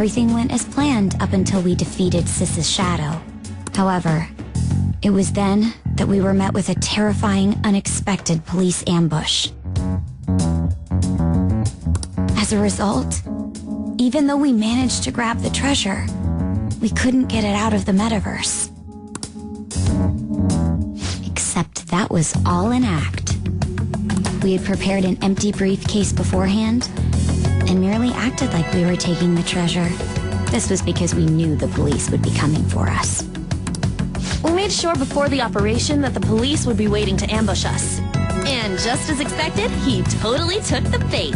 everything went as planned up until we defeated Sis's shadow. However, it was then that we were met with a terrifying, unexpected police ambush. As a result, even though we managed to grab the treasure, we couldn't get it out of the metaverse. Except that was all an act. We had prepared an empty briefcase beforehand and merely acted like we were taking the treasure. This was because we knew the police would be coming for us. We made sure before the operation that the police would be waiting to ambush us. And just as expected, he totally took the bait.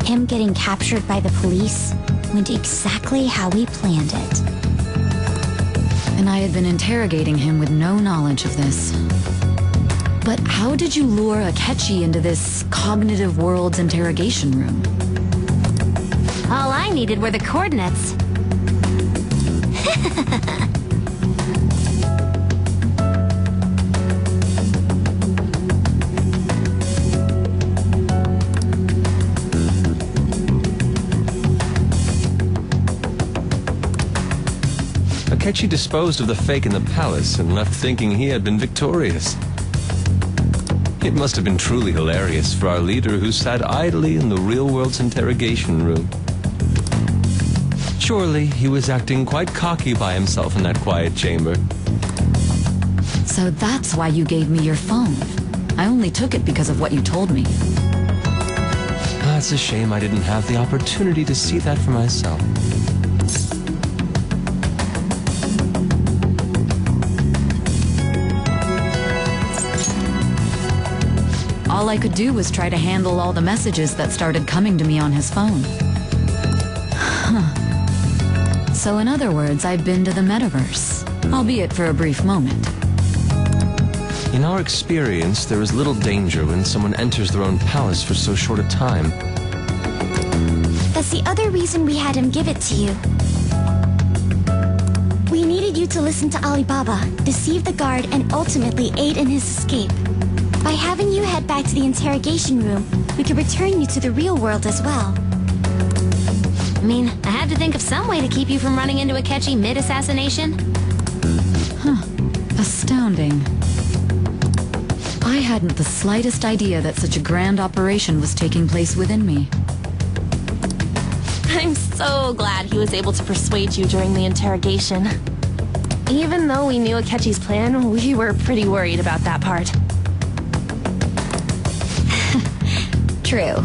Him getting captured by the police went exactly how we planned it. And I had been interrogating him with no knowledge of this. But how did you lure Akechi into this cognitive world's interrogation room? All I needed were the coordinates. Akechi disposed of the fake in the palace and left thinking he had been victorious. It must have been truly hilarious for our leader who sat idly in the real world's interrogation room. Surely he was acting quite cocky by himself in that quiet chamber. So that's why you gave me your phone. I only took it because of what you told me. It's a shame I didn't have the opportunity to see that for myself. All I could do was try to handle all the messages that started coming to me on his phone. So in other words, I've been to the metaverse, albeit for a brief moment. In our experience, there is little danger when someone enters their own palace for so short a time. That's the other reason we had him give it to you. We needed you to listen to Alibaba, deceive the guard, and ultimately aid in his escape. By having you head back to the interrogation room, we could return you to the real world as well. I mean, I had to think of some way to keep you from running into Akechi mid-assassination. Astounding. I hadn't the slightest idea that such a grand operation was taking place within me. I'm so glad he was able to persuade you during the interrogation. Even though we knew Akechi's plan, we were pretty worried about that part. True.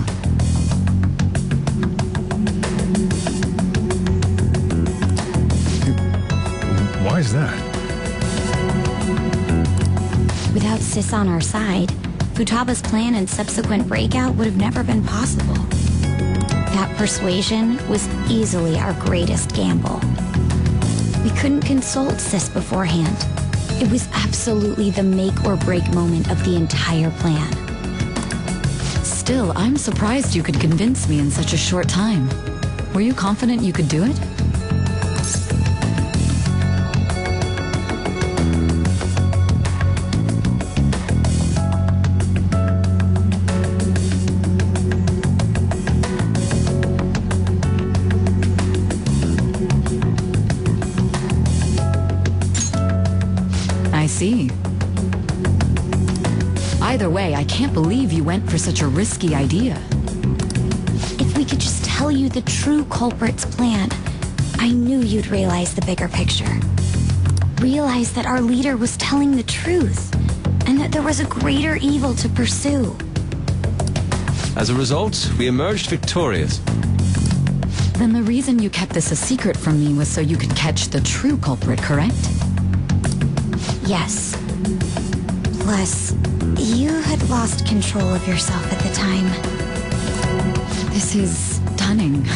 Why is that? Without Sis on our side, Futaba's plan and subsequent breakout would have never been possible. That persuasion was easily our greatest gamble. We couldn't consult Sis beforehand. It was absolutely the make or break moment of the entire plan. Still, I'm surprised you could convince me in such a short time. Were you confident you could do it? I see. Either way, I can't believe you went for such a risky idea. If we could just tell you the true culprit's plan, I knew you'd realize the bigger picture. Realize that our leader was telling the truth, and that there was a greater evil to pursue. As a result, we emerged victorious. Then the reason you kept this a secret from me was so you could catch the true culprit, correct? Yes. Plus, you had lost control of yourself at the time. This is stunning.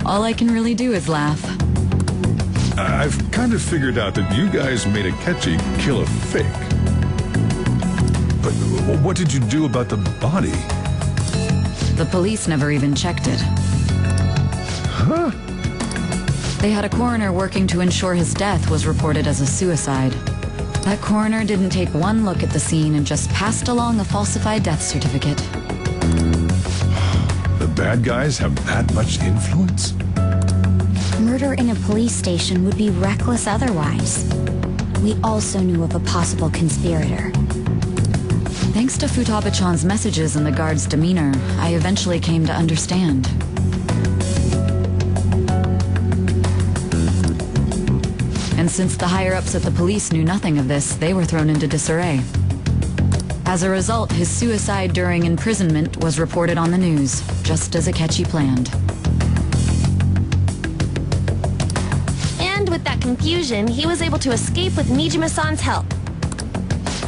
All I can really do is laugh. I've kind of figured out that you guys made Akechi kill a fake. But what did you do about the body? The police never even checked it. Huh? They had a coroner working to ensure his death was reported as a suicide. That coroner didn't take one look at the scene and just passed along a falsified death certificate. The bad guys have that much influence? Murder in a police station would be reckless otherwise. We also knew of a possible conspirator. Thanks to Futaba-chan's messages and the guard's demeanor, I eventually came to understand. And since the higher-ups at the police knew nothing of this, they were thrown into disarray. As a result, his suicide during imprisonment was reported on the news, just as Akechi planned. And with that confusion, he was able to escape with Nijima-san's help.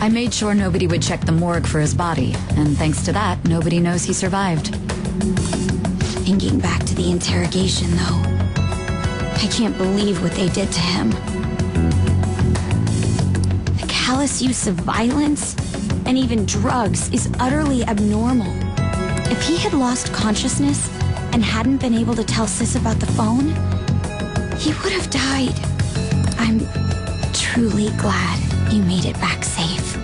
I made sure nobody would check the morgue for his body, and thanks to that, nobody knows he survived. Thinking back to the interrogation, though, I can't believe what they did to him. The callous use of violence and even drugs is utterly abnormal. If he had lost consciousness and hadn't been able to tell Sis about the phone, he would have died. I'm truly glad you made it back safe.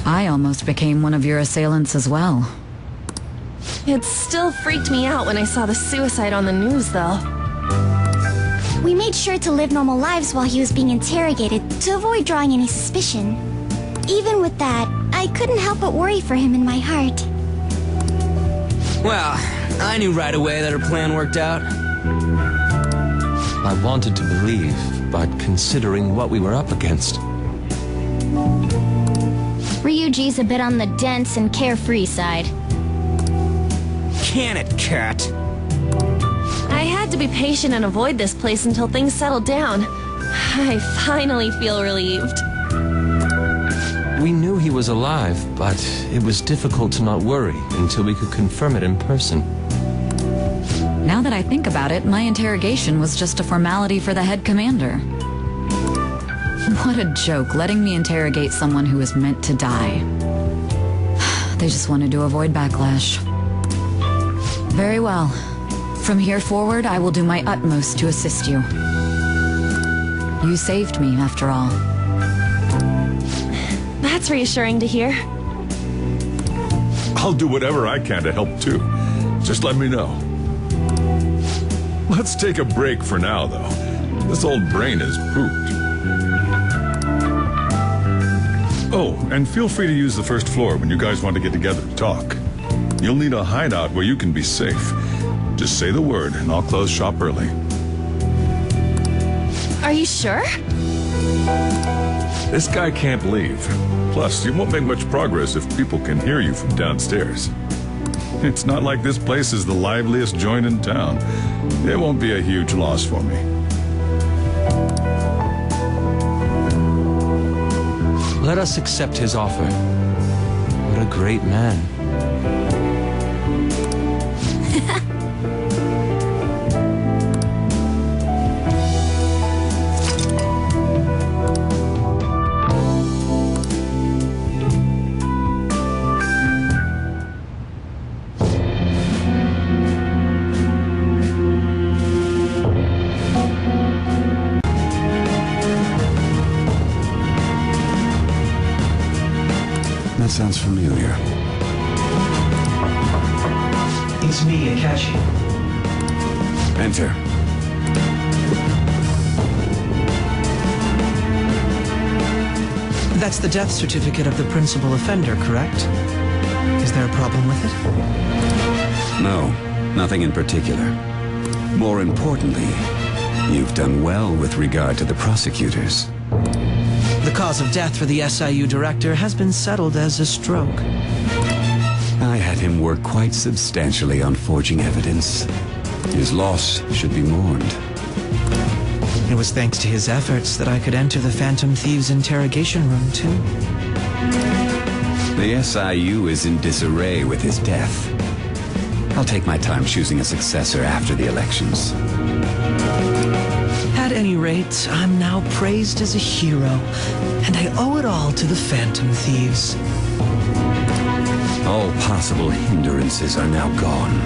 I almost became one of your assailants as well. It still freaked me out when I saw the suicide on the news, though. We made sure to live normal lives while he was being interrogated to avoid drawing any suspicion. Even with that, I couldn't help but worry for him in my heart. Well, I knew right away that her plan worked out. I wanted to believe, but considering what we were up against. Ryuji's a bit on the dense and carefree side. Can it, cat? I had to be patient and avoid this place until things settled down. I finally feel relieved. We knew he was alive, but it was difficult to not worry until we could confirm it in person. Now that I think about it, my interrogation was just a formality for the head commander. What a joke, letting me interrogate someone who was meant to die. They just wanted to avoid backlash. Very well. From here forward, I will do my utmost to assist you. You saved me, after all. That's reassuring to hear. I'll do whatever I can to help too. Just let me know. Let's take a break for now, though. This old brain is pooped. Oh, and feel free to use the first floor when you guys want to get together to talk. You'll need a hideout where you can be safe. Just say the word, and I'll close shop early. Are you sure? This guy can't leave. Plus, you won't make much progress if people can hear you from downstairs. It's not like this place is the liveliest joint in town. It won't be a huge loss for me. Let us accept his offer. What a great man. That sounds familiar. It's me, Akechi. Enter. That's the death certificate of the principal offender, correct? Is there a problem with it? No, nothing in particular. More importantly, you've done well with regard to the prosecutors. The cause of death for the SIU director has been settled as a stroke. I had him work quite substantially on forging evidence. His loss should be mourned. It was thanks to his efforts that I could enter the Phantom Thieves' interrogation room, too. The SIU is in disarray with his death. I'll take my time choosing a successor after the elections. At any rate, I'm now praised as a hero, and I owe it all to the Phantom Thieves. All possible hindrances are now gone.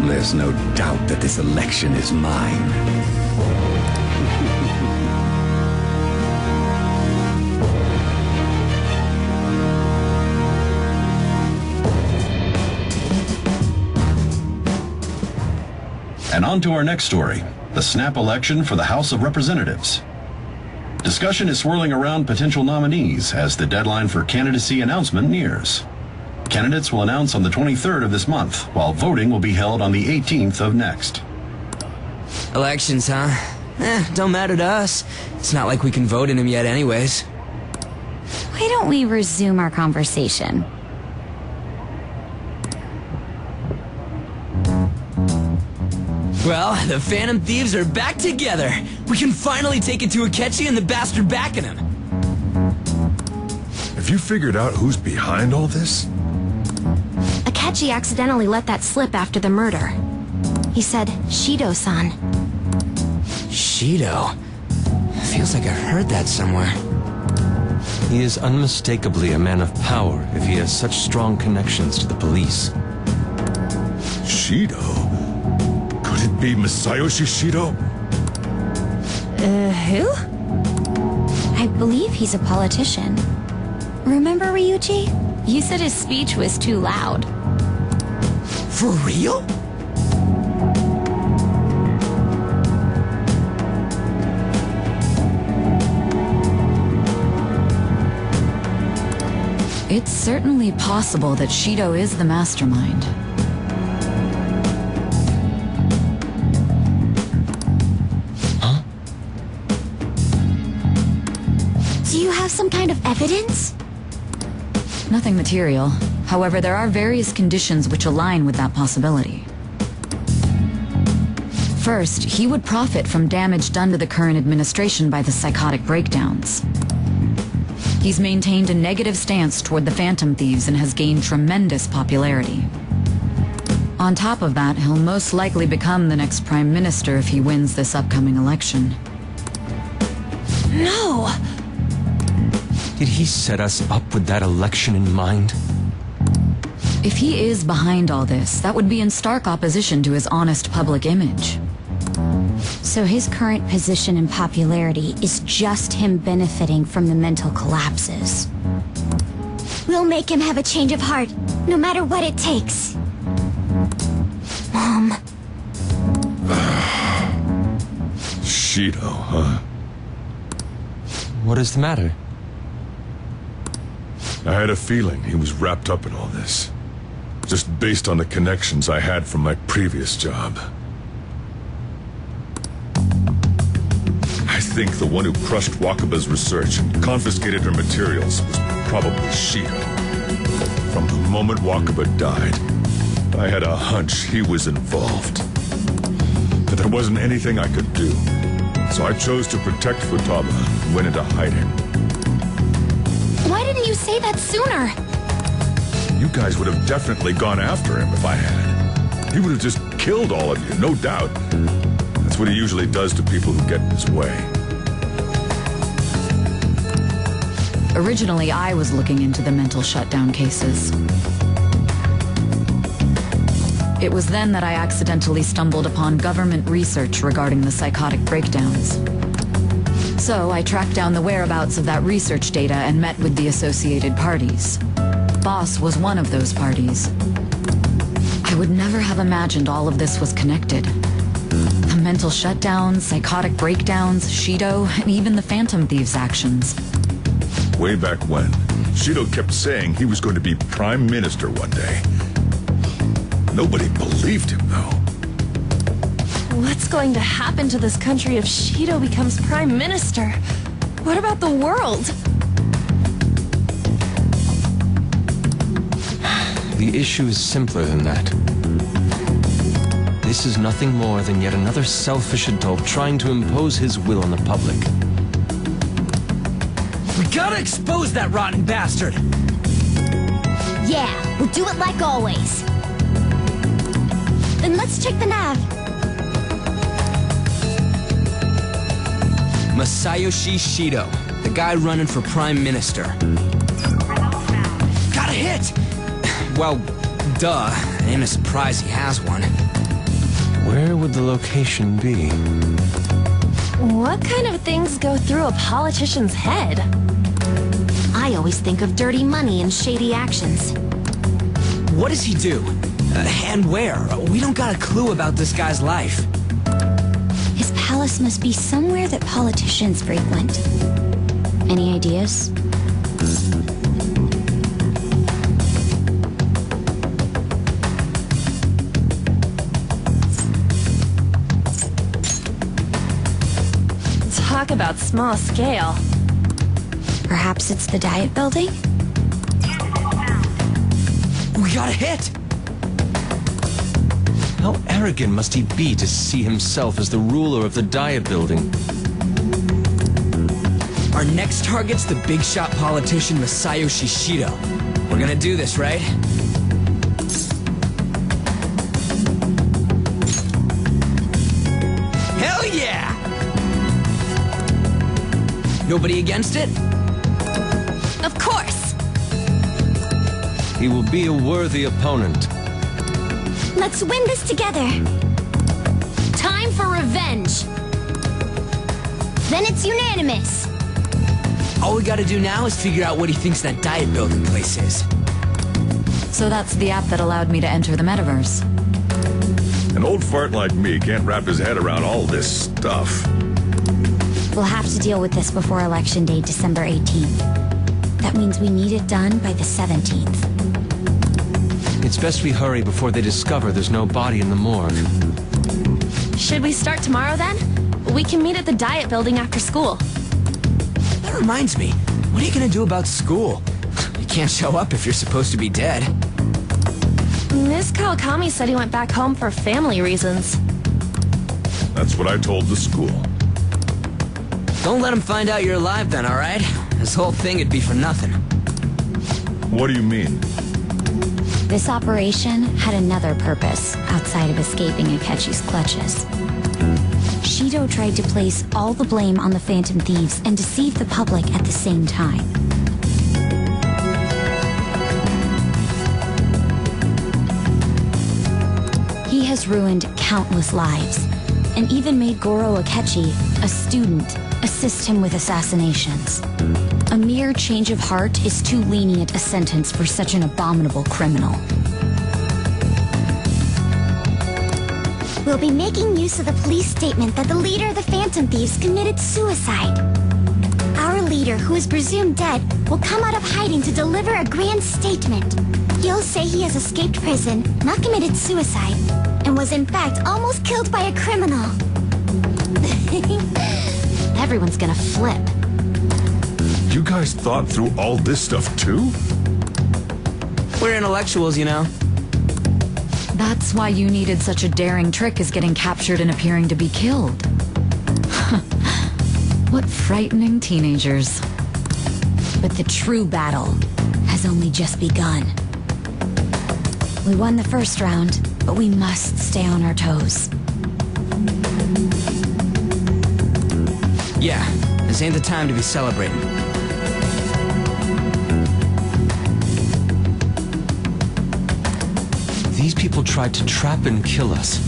There's no doubt that this election is mine. And on to our next story, the snap election for the House of Representatives. Discussion is swirling around potential nominees as the deadline for candidacy announcement nears. Candidates will announce on the 23rd of this month, while voting will be held on the 18th of next. Elections, huh? Don't matter to us. It's not like we can vote in them yet anyways. Why don't we resume our conversation? Well, the Phantom Thieves are back together. We can finally take it to Akechi and the bastard backing him. Have you figured out who's behind all this? Akechi accidentally let that slip after the murder. He said, Shido-san. Shido? Feels like I've heard that somewhere. He is unmistakably a man of power if he has such strong connections to the police. Shido? Could it be Masayoshi Shido? Who? I believe he's a politician. Remember Ryuji? You said his speech was too loud. For real? It's certainly possible that Shido is the mastermind. Huh? Do you have some kind of evidence? Nothing material. However, there are various conditions which align with that possibility. First, he would profit from damage done to the current administration by the psychotic breakdowns. He's maintained a negative stance toward the Phantom Thieves and has gained tremendous popularity. On top of that, he'll most likely become the next Prime Minister if he wins this upcoming election. No! Did he set us up with that election in mind? If he is behind all this, that would be in stark opposition to his honest public image. So his current position and popularity is just him benefiting from the mental collapses. We'll make him have a change of heart, no matter what it takes. Mom. Shido, huh? What is the matter? I had a feeling he was wrapped up in all this. Just based on the connections I had from my previous job. I think the one who crushed Wakaba's research and confiscated her materials was probably Shido. From the moment Wakaba died, I had a hunch he was involved. But there wasn't anything I could do. So I chose to protect Futaba and went into hiding. Why didn't you say that sooner? You guys would have definitely gone after him if I had. He would have just killed all of you, no doubt. That's what he usually does to people who get in his way. Originally, I was looking into the mental shutdown cases. It was then that I accidentally stumbled upon government research regarding the psychotic breakdowns. So I tracked down the whereabouts of that research data and met with the associated parties. Boss was one of those parties. I would never have imagined all of this was connected. The mental shutdowns, psychotic breakdowns, Shido, and even the Phantom Thieves' actions. Way back when, Shido kept saying he was going to be Prime Minister one day. Nobody believed him, though. What's going to happen to this country if Shido becomes Prime Minister? What about the world? The issue is simpler than that. This is nothing more than yet another selfish adult trying to impose his will on the public. We gotta expose that rotten bastard! Yeah, we'll do it like always. Then let's check the nav. Masayoshi Shido, the guy running for Prime Minister. Got a hit! Well, duh. Ain't a surprise he has one. Where would the location be? What kind of things go through a politician's head? I always think of dirty money and shady actions. What does he do? And where? We don't got a clue about this guy's life. His palace must be somewhere that politicians frequent. Any ideas? Talk about small scale. Perhaps it's the Diet Building? We got a hit! How arrogant must he be to see himself as the ruler of the Diet Building? Our next target's the big shot politician Masayoshi Shido. We're gonna do this, right? Hell yeah! Nobody against it? Of course! He will be a worthy opponent. Let's win this together. Time for revenge! Then it's unanimous. All we gotta do now is figure out what he thinks that Diet Building place is. So that's the app that allowed me to enter the metaverse. An old fart like me can't wrap his head around all this stuff. We'll have to deal with this before Election Day, December 18th. That means we need it done by the 17th. It's best we hurry before they discover there's no body in the morgue. Should we start tomorrow then? We can meet at the Diet Building after school. That reminds me, what are you gonna do about school? You can't show up if you're supposed to be dead. Miss Kawakami said he went back home for family reasons. That's what I told the school. Don't let him find out you're alive then, alright? This whole thing would be for nothing. What do you mean? This operation had another purpose outside of escaping Akechi's clutches. Shido tried to place all the blame on the Phantom Thieves and deceive the public at the same time. He has ruined countless lives, and even made Goro Akechi, a student, assist him with assassinations. A mere change of heart is too lenient a sentence for such an abominable criminal. We'll be making use of the police statement that the leader of the Phantom Thieves committed suicide. Our leader, who is presumed dead, will come out of hiding to deliver a grand statement. He'll say he has escaped prison, not committed suicide, and was in fact almost killed by a criminal. Everyone's gonna flip. You guys thought through all this stuff too? We're intellectuals, you know. That's why you needed such a daring trick as getting captured and appearing to be killed. What frightening teenagers. But the true battle has only just begun. We won the first round, but we must stay on our toes. Yeah, this ain't the time to be celebrating. These people tried to trap and kill us.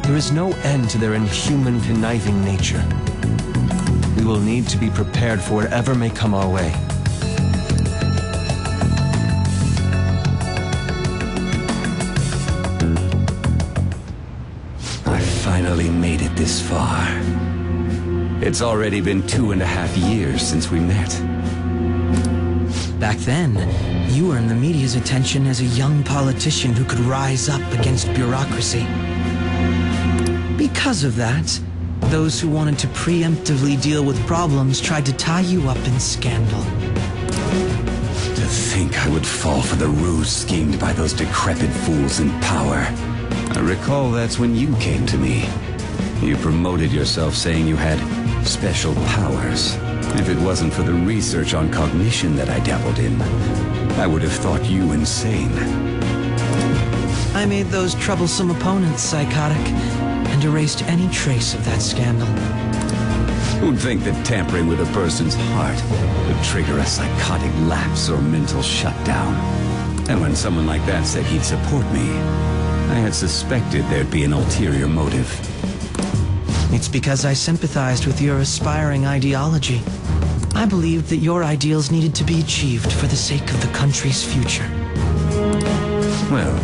There is no end to their inhuman, conniving nature. We will need to be prepared for whatever may come our way. I finally made it this far. It's already been 2.5 years since we met. Back then, you earned the media's attention as a young politician who could rise up against bureaucracy. Because of that, those who wanted to preemptively deal with problems tried to tie you up in scandal. To think I would fall for the ruse schemed by those decrepit fools in power. I recall that's when you came to me. You promoted yourself saying you had special powers. If it wasn't for the research on cognition that I dabbled in, I would have thought you insane. I made those troublesome opponents psychotic and erased any trace of that scandal. Who'd think that tampering with a person's heart would trigger a psychotic lapse or mental shutdown? And when someone like that said he'd support me, I had suspected there'd be an ulterior motive. It's because I sympathized with your aspiring ideology. I believed that your ideals needed to be achieved for the sake of the country's future. Well,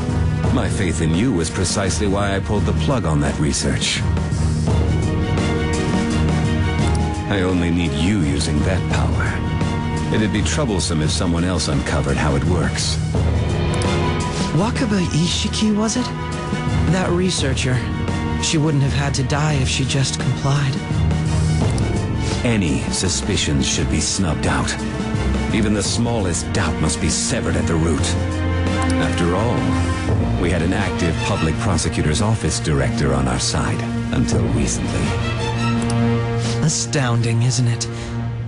my faith in you was precisely why I pulled the plug on that research. I only need you using that power. It'd be troublesome if someone else uncovered how it works. Wakaba Ishiki, was it? That researcher. She wouldn't have had to die if she just complied. Any suspicions should be snubbed out. Even the smallest doubt must be severed at the root. After all, we had an active public prosecutor's office director on our side until recently. Astounding, isn't it?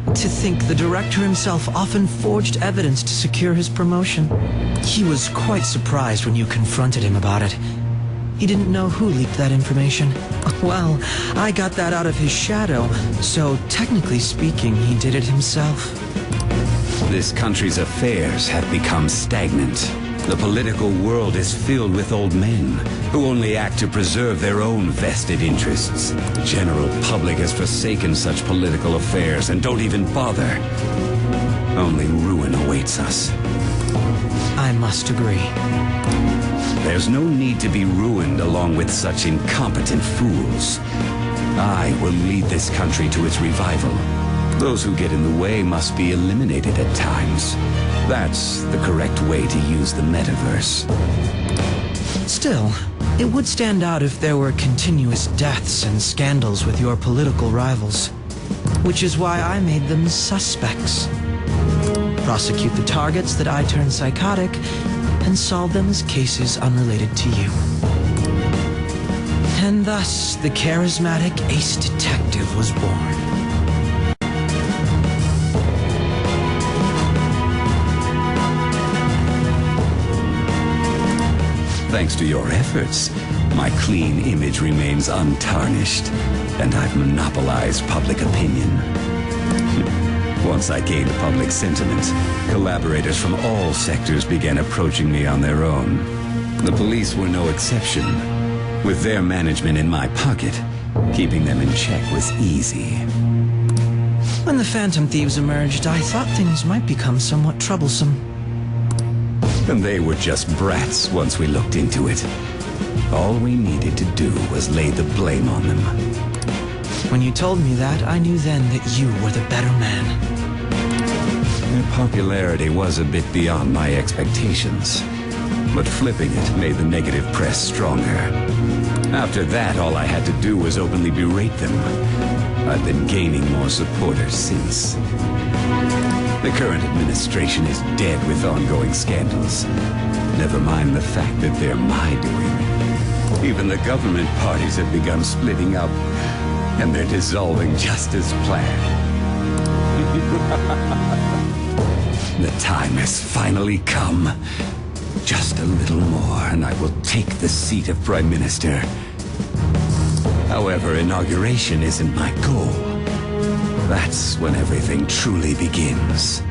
To think the director himself often forged evidence to secure his promotion. He was quite surprised when you confronted him about it. He didn't know who leaked that information. Well, I got that out of his shadow, so technically speaking, he did it himself. This country's affairs have become stagnant. The political world is filled with old men who only act to preserve their own vested interests. The general public has forsaken such political affairs and don't even bother. Only ruin awaits us. I must agree. There's no need to be ruined along with such incompetent fools. I will lead this country to its revival. Those who get in the way must be eliminated at times. That's the correct way to use the metaverse. Still, it would stand out if there were continuous deaths and scandals with your political rivals. Which is why I made them suspects. Prosecute the targets that I turned psychotic, and solve them as cases unrelated to you. And thus, the charismatic ace detective was born. Thanks to your efforts, my clean image remains untarnished, and I've monopolized public opinion. Once I gained public sentiment, collaborators from all sectors began approaching me on their own. The police were no exception. With their management in my pocket, keeping them in check was easy. When the Phantom Thieves emerged, I thought things might become somewhat troublesome. And they were just brats once we looked into it. All we needed to do was lay the blame on them. When you told me that, I knew then that you were the better man. Their popularity was a bit beyond my expectations, but flipping it made the negative press stronger. After that, all I had to do was openly berate them. I've been gaining more supporters since. The current administration is dead with ongoing scandals. Never mind the fact that they're my doing. Even the government parties have begun splitting up, and they're dissolving just as planned. The time has finally come. Just a little more, and I will take the seat of Prime Minister. However, inauguration isn't my goal. That's when everything truly begins.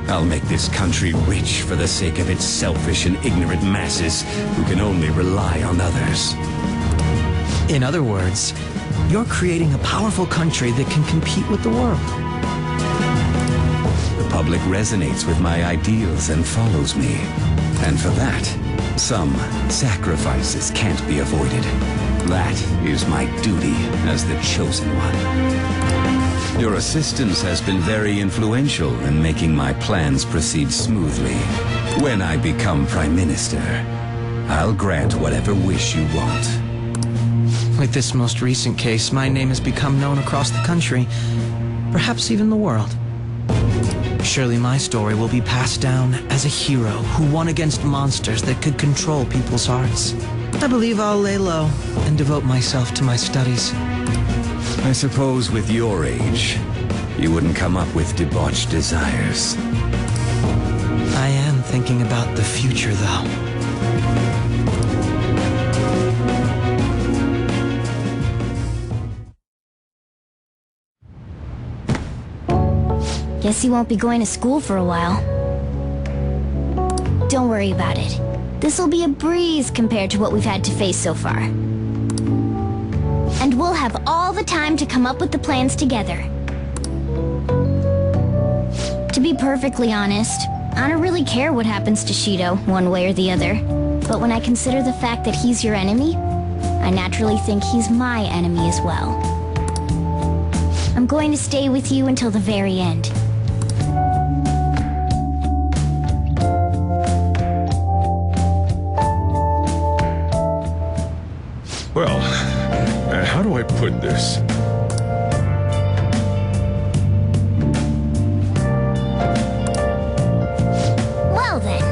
I'll make this country rich for the sake of its selfish and ignorant masses who can only rely on others. In other words, you're creating a powerful country that can compete with the world. The public resonates with my ideals and follows me. And for that, some sacrifices can't be avoided. That is my duty as the chosen one. Your assistance has been very influential in making my plans proceed smoothly. When I become Prime Minister, I'll grant whatever wish you want. With this most recent case, my name has become known across the country, perhaps even the world. Surely my story will be passed down as a hero who won against monsters that could control people's hearts. I believe I'll lay low and devote myself to my studies. I suppose with your age, you wouldn't come up with debauched desires. I am thinking about the future, though. Guess you won't be going to school for a while. Don't worry about it. This'll be a breeze compared to what we've had to face so far. And we'll have all the time to come up with the plans together. To be perfectly honest, I don't really care what happens to Shido, one way or the other. But when I consider the fact that he's your enemy, I naturally think he's my enemy as well. I'm going to stay with you until the very end. Well, how do I put this? Well then.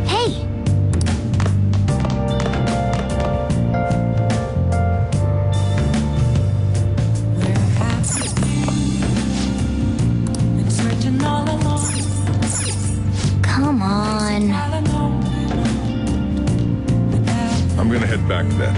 Hey! Come on. I'm gonna head back then.